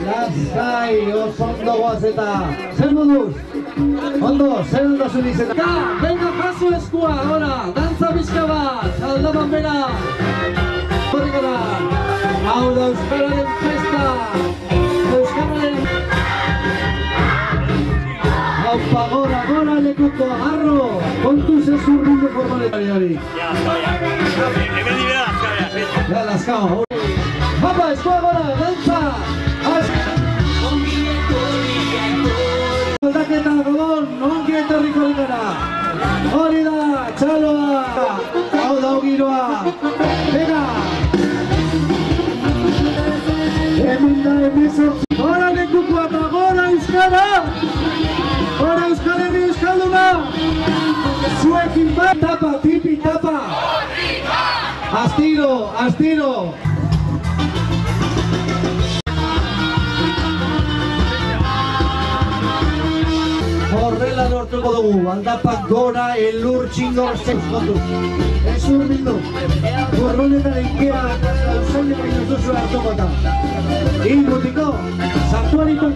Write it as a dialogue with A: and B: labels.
A: Laskai, oso goaz eta zer moduz? Ondo, zer ondazun izena? Venga, jaso eskua, ahora, dantza bizka bat, aldaban bera. Korrikara, hau da Euskararen festa, Euskararen... Haupa, gora, gora lekuko, agarro, kontu zezur mundu formaletari hori. Ya, Laskao, hapa, eskua gora, dantza! Aldaketa, Gabon, ongi etorriko dira. Hori da, txaloa, hau da giroa. Venga! Hemen da emezortzi. Gora lekukoa eta gora Euskara! Gora Euskal Herri Euskalduna! Zuekin bat, tapa, tipi, tapa! Astiro, astiro! Horrela lortuko dugu, aldapak gora, elur txingor sexkotu. Ez urbildu, burronetan ikea, zailek baino zuzu hartuko eta. Ingutiko, sartuan ito